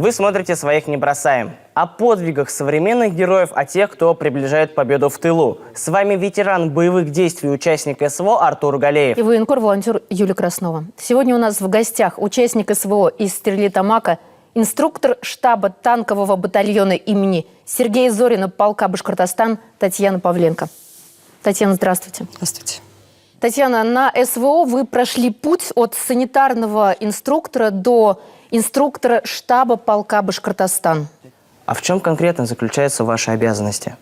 Вы смотрите «Своих не бросаем». О подвигах современных героев, о тех, кто приближает победу в тылу. С вами ветеран боевых действий, участник СВО Артур Галеев. И военкор-волонтер Юлия Краснова. Сегодня у нас в гостях участник СВО из Стерлитамака, инструктор штаба танкового батальона имени Сергея Зорина полка Башкортостан Татьяна Павленко. Татьяна, здравствуйте. Здравствуйте. Татьяна, на СВО вы прошли путь от санитарного инструктора до инструктора штаба полка Башкортостан. А в чем конкретно заключаются ваши обязанности?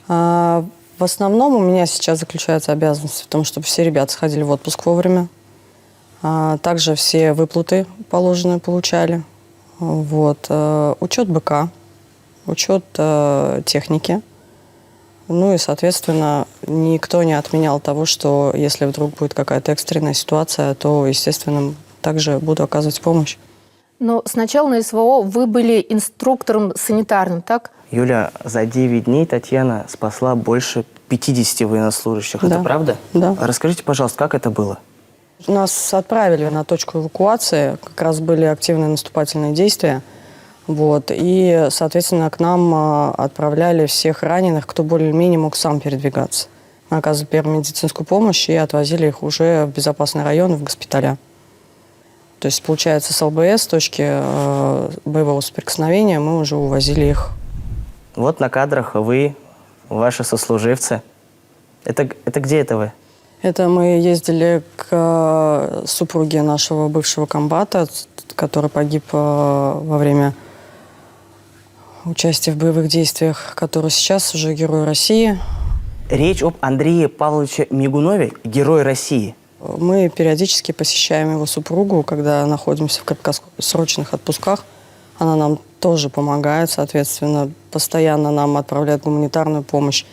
В основном у меня сейчас заключается обязанность в том, чтобы все ребята сходили в отпуск вовремя. Также все выплаты положенные получали. Учет БК, учет техники. Ну и, соответственно, никто не отменял того, что если вдруг будет какая-то экстренная ситуация, то, естественно, также буду оказывать помощь. Но сначала на СВО вы были инструктором санитарным, так? Юля, за 9 дней Татьяна спасла больше 50 военнослужащих. Да. Это правда? Да. Расскажите, пожалуйста, как это было? Нас отправили на точку эвакуации, как раз были активные наступательные действия. И, соответственно, к нам отправляли всех раненых, кто более-менее мог сам передвигаться. Мы оказывали первую медицинскую помощь и отвозили их уже в безопасный район, в госпиталя. То есть, получается, с ЛБС, с точки боевого соприкосновения, мы уже увозили их. Вот на кадрах вы, ваши сослуживцы. Это где это вы? Это мы ездили к супруге нашего бывшего комбата, который погиб во время участия в боевых действиях, который сейчас уже Герой России. Речь об Андрее Павловиче Мигунове, Герой России. Мы периодически посещаем его супругу, когда находимся в краткосрочных отпусках. Она нам тоже помогает, соответственно, постоянно нам отправляет гуманитарную помощь.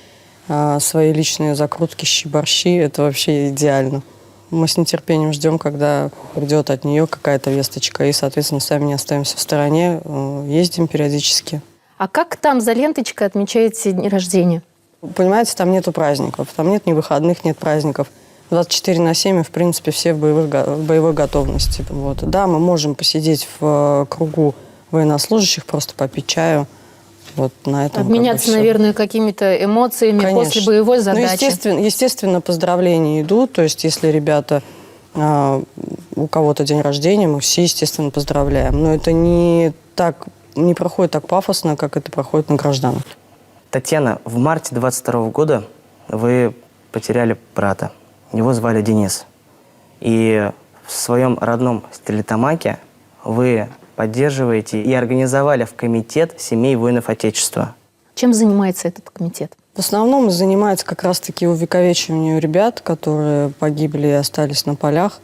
Свои личные закрутки, щи-борщи – это вообще идеально. Мы с нетерпением ждем, когда придет от нее какая-то весточка, и, соответственно, сами не остаемся в стороне, ездим периодически. А как там за ленточкой отмечаете дни рождения? Понимаете, там нету праздников, там нет ни выходных, нет праздников. 24/7, в принципе, все в боевой готовности. Да, мы можем посидеть в кругу военнослужащих, просто попить чаю. На этом обменяться, наверное, какими-то эмоциями. Конечно. После боевой задачи. Естественно, поздравления идут. То есть, если ребята, у кого-то день рождения, мы все, естественно, поздравляем. Но это не проходит так пафосно, как это проходит на гражданах. Татьяна, в марте 22 года вы потеряли брата. Его звали Денис. И в своем родном Стерлитамаке вы поддерживаете и организовали в комитет семей воинов Отечества. Чем занимается этот комитет? В основном занимается как раз-таки увековечиванием ребят, которые погибли и остались на полях,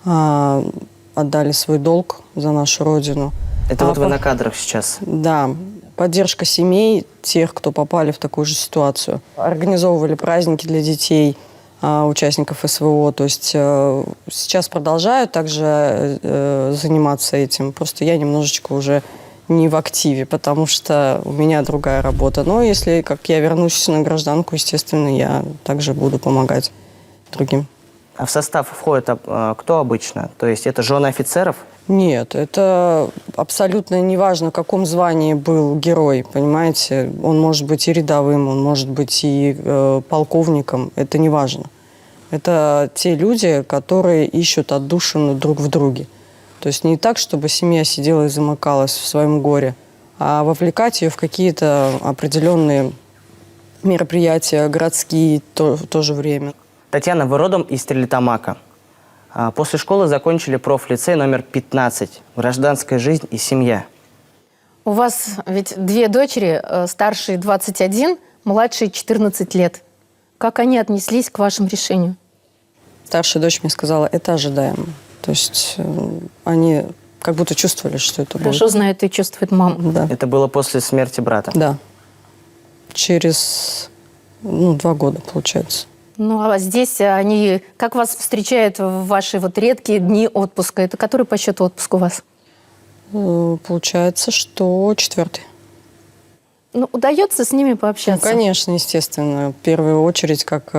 отдали свой долг за нашу Родину. Это вы на кадрах сейчас? Да. Поддержка семей, тех, кто попали в такую же ситуацию. Организовывали праздники для детей, участников СВО. То есть сейчас продолжаю также заниматься этим. Просто я немножечко уже не в активе, потому что у меня другая работа. Но если как я вернусь на гражданку, естественно, я также буду помогать другим. А в состав входит кто обычно? То есть это жены офицеров? Нет, это абсолютно неважно, в каком звании был герой, понимаете. Он может быть и рядовым, он может быть и полковником, это не важно. Это те люди, которые ищут отдушину друг в друге. То есть не так, чтобы семья сидела и замыкалась в своем горе, а вовлекать ее в какие-то определенные мероприятия, городские в то же время. Татьяна, вы родом из Стерлитамака. После школы закончили профлицей номер 15 «Гражданская жизнь и семья». У вас ведь 2 дочери, старшей 21, младшей 14 лет. Как они отнеслись к вашему решению? Старшая дочь мне сказала, это ожидаемо. То есть они как будто чувствовали, что это будет. Хорошо знает и чувствует мама. Да. Это было после смерти брата? Да. Через 2 года, получается. Ну, а здесь они... Как вас встречают в ваши редкие дни отпуска? Это который по счету отпуск у вас? Получается, что 4-й. Ну, удается с ними пообщаться? Ну, конечно, естественно. В первую очередь, как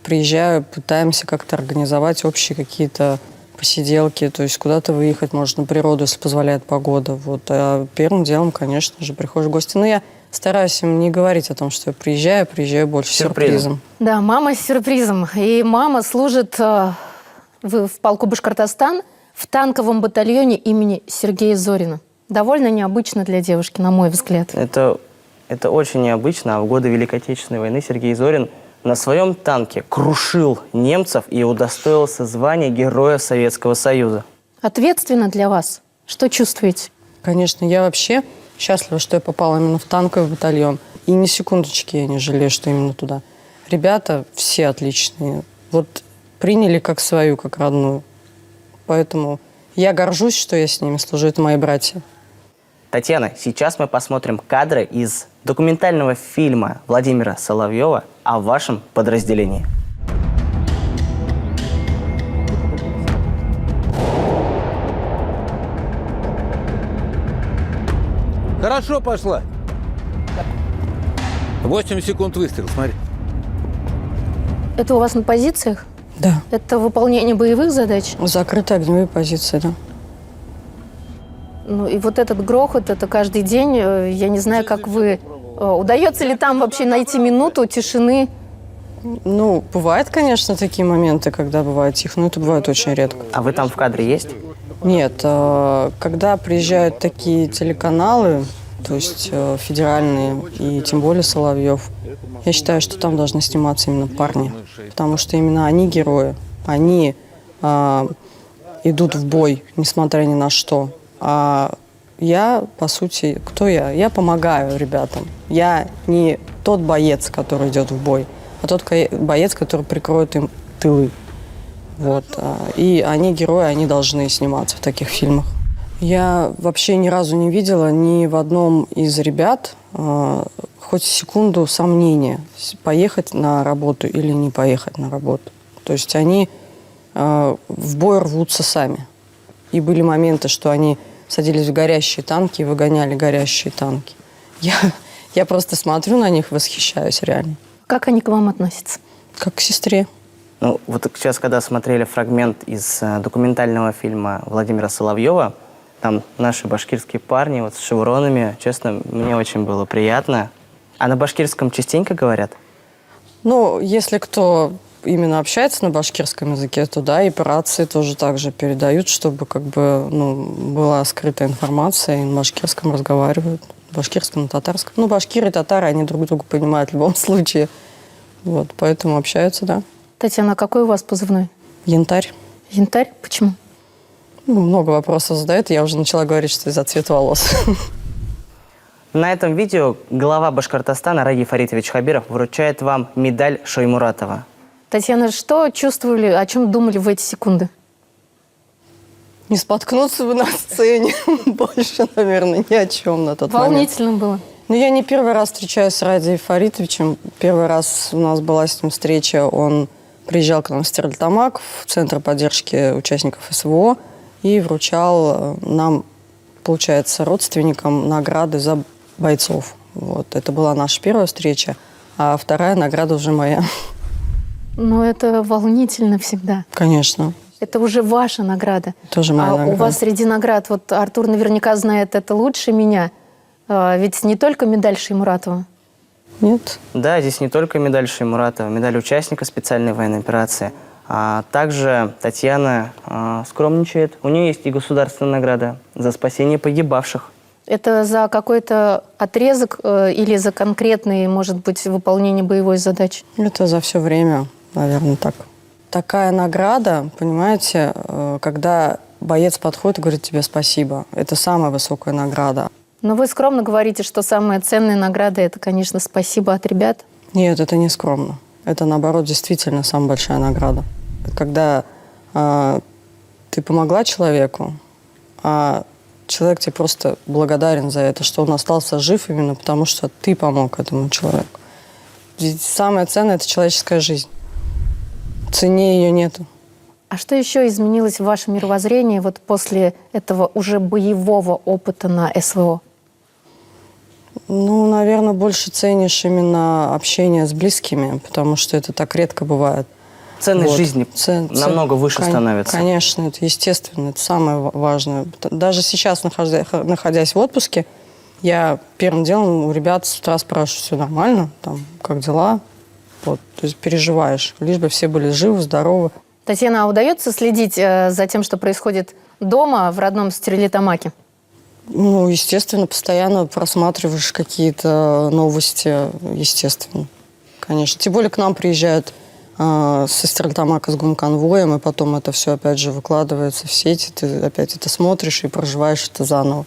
приезжаю, пытаемся как-то организовать общие какие-то посиделки, то есть куда-то выехать можно на природу, если позволяет погода. Вот. А первым делом, конечно же, приходишь в гости. Но я стараюсь им не говорить о том, что я приезжаю больше с сюрпризом. Да, мама с сюрпризом. И мама служит в полку Башкортостан в танковом батальоне имени Сергея Зорина. Довольно необычно для девушки, на мой взгляд. Это очень необычно. А в годы Великой Отечественной войны Сергей Зорин на своем танке крушил немцев и удостоился звания Героя Советского Союза. Ответственно для вас. Что чувствуете? Конечно, я вообще счастлива, что я попала именно в танковый батальон. И ни секундочки я не жалею, что именно туда. Ребята все отличные. Вот приняли как свою, как родную. Поэтому я горжусь, что я с ними служу. Это мои братья. Татьяна, сейчас мы посмотрим кадры из документального фильма Владимира Соловьева о вашем подразделении. Хорошо пошла. 8 секунд выстрел, смотри. Это у вас на позициях? Да. Это выполнение боевых задач? Закрытые огневые позиции, да. Ну и вот этот грохот, это каждый день. Я не знаю, как вы... Удается ли там вообще найти минуту тишины? Ну, бывают, конечно, такие моменты, когда бывает тихо, но это бывает очень редко. А вы там в кадре есть? Нет, когда приезжают такие телеканалы, то есть федеральные, и тем более Соловьев, я считаю, что там должны сниматься именно парни, потому что именно они герои, они идут в бой, несмотря ни на что. А я, по сути, кто я? Я помогаю ребятам. Я не тот боец, который идет в бой, а тот боец, который прикроет им тылы. Вот. И они герои, они должны сниматься в таких фильмах. Я вообще ни разу не видела ни в одном из ребят хоть секунду сомнения, поехать на работу или не поехать на работу. То есть они в бой рвутся сами. И были моменты, что они садились в горящие танки и выгоняли горящие танки. Я просто смотрю на них, восхищаюсь реально. Как они к вам относятся? Как к сестре. Ну, вот сейчас, когда смотрели фрагмент из документального фильма Владимира Соловьева, там наши башкирские парни вот с шевронами, честно, мне очень было приятно. А на башкирском частенько говорят? Ну, если кто именно общается на башкирском языке, то да, и по рации тоже так же передают, чтобы как бы, ну, была скрытая информация, и на башкирском разговаривают, на башкирском, на татарском. Ну, башкиры и татары, они друг друга понимают в любом случае. Вот, поэтому общаются, да. Татьяна, а какой у вас позывной? Янтарь. Янтарь? Почему? Ну, много вопросов задают, я уже начала говорить, что из-за цвета волос. На этом видео глава Башкортостана Ради Фаритович Хабиров вручает вам медаль Шоймуратова. Татьяна, что чувствовали, о чем думали в эти секунды? Не споткнуться бы на сцене больше, наверное, ни о чем на тот момент. Волнительно было. Ну, я не первый раз встречаюсь с Ради Фаритовичем. Первый раз у нас была с ним встреча. Он приезжал к нам в Стерлитамак, в Центр поддержки участников СВО, и вручал нам, получается, родственникам награды за бойцов. Вот. Это была наша первая встреча, а вторая награда уже моя. Ну, это волнительно всегда. Конечно. Это уже ваша награда. Тоже моя награда. У вас среди наград, вот Артур наверняка знает это лучше меня, ведь не только медаль Шоймуратова. Нет. Да, здесь не только медаль Шоймуратова, медаль участника специальной военной операции, а также Татьяна скромничает. У нее есть и государственная награда за спасение погибавших. Это за какой-то отрезок или за конкретное, может быть, выполнение боевой задачи? Это за все время, наверное, так. Такая награда, понимаете, когда боец подходит и говорит тебе спасибо, это самая высокая награда. Но вы скромно говорите, что самая ценная награда – это, конечно, спасибо от ребят. Нет, это не скромно. Это, наоборот, действительно самая большая награда. Когда ты помогла человеку, а человек тебе просто благодарен за это, что он остался жив именно потому, что ты помог этому человеку. Ведь самое ценное – это человеческая жизнь. Цене ее нету. А что еще изменилось в вашем мировоззрении вот после этого уже боевого опыта на СВО? Ну, наверное, больше ценишь именно общение с близкими, потому что это так редко бывает. Ценность Вот. жизни намного выше становится. Конечно, это естественно, это самое важное. Даже сейчас, находясь в отпуске, я первым делом у ребят с утра спрашиваю, все нормально, там, как дела? Вот, то есть переживаешь, лишь бы все были живы, здоровы. Татьяна, а удается следить за тем, что происходит дома в родном Стерлитамаке? Ну, естественно, постоянно просматриваешь какие-то новости, естественно, конечно. Тем более к нам приезжают со Стерлитамака с гумконвоем, и потом это все опять же выкладывается в сети, ты опять это смотришь и проживаешь это заново.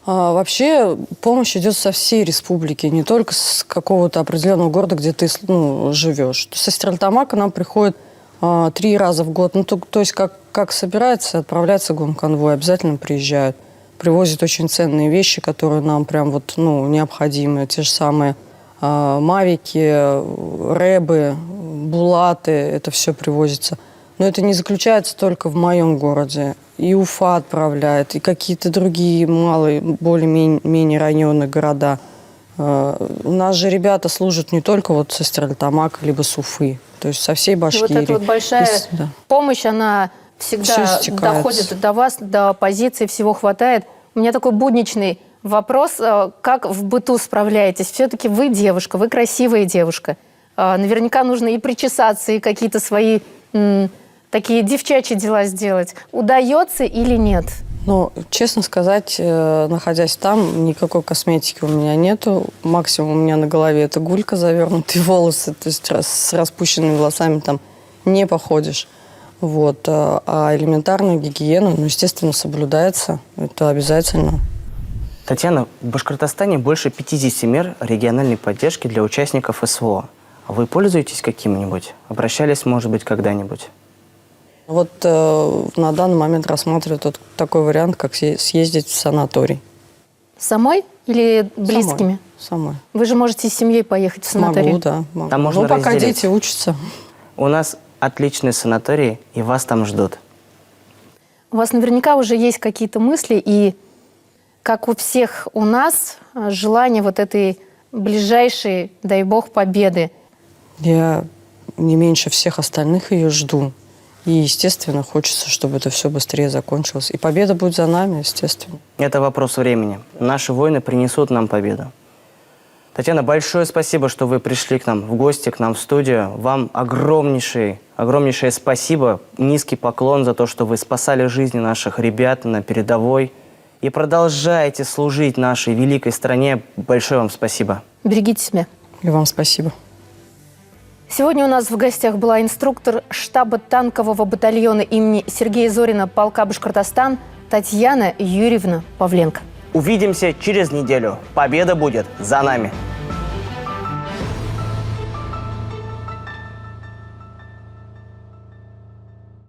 Вообще помощь идет со всей республики, не только с какого-то определенного города, где ты живешь. Со Стерлитамака нам приходит 3 раза в год. Ну, то есть как собирается, отправляется гумконвой, обязательно приезжают. Привозят очень ценные вещи, которые нам прям вот, необходимы. Те же самые мавики, рэбы, булаты, это все привозится. Но это не заключается только в моем городе. И Уфа отправляет, и какие-то другие малые, более-менее районные города. У нас же ребята служат не только вот со Стерлитамака, либо с Уфы, то есть со всей И Башкирии. вот эта вот большая Да. помощь, она всегда Всё стекается. доходит до вас, до оппозиции, всего хватает. У меня такой будничный вопрос. Как в быту справляетесь? Все-таки вы девушка, вы красивая девушка. Наверняка нужно и причесаться, и какие-то свои такие девчачьи дела сделать. Удается или нет? Но, честно сказать, находясь там, никакой косметики у меня нету. Максимум у меня на голове это гулька, завернутые волосы. То есть с распущенными волосами там не походишь. Вот. А элементарная гигиена, естественно, соблюдается. Это обязательно. Татьяна, в Башкортостане больше 50 мер региональной поддержки для участников СВО. Вы пользуетесь каким-нибудь? Обращались, может быть, когда-нибудь? Вот на данный момент рассматриваю такой вариант, как съездить в санаторий. Самой или близкими? Самой. Вы же можете с семьей поехать в санаторий. Могу, да. Могу. Там можно пока разделить. дети учатся. У нас отличный санаторий, и вас там ждут. У вас наверняка уже есть какие-то мысли, и, как у всех у нас, желание вот этой ближайшей, дай бог, победы. Я не меньше всех остальных ее жду. И, естественно, хочется, чтобы это все быстрее закончилось. И победа будет за нами, естественно. Это вопрос времени. Наши воины принесут нам победу. Татьяна, большое спасибо, что вы пришли к нам в гости, к нам в студию. Вам огромнейшее спасибо, низкий поклон за то, что вы спасали жизни наших ребят на передовой. И продолжаете служить нашей великой стране. Большое вам спасибо. Берегите себя. И вам спасибо. Сегодня у нас в гостях была инструктор штаба танкового батальона имени Сергея Зорина полка Башкортостан Татьяна Юрьевна Павленко. Увидимся через неделю. Победа будет за нами.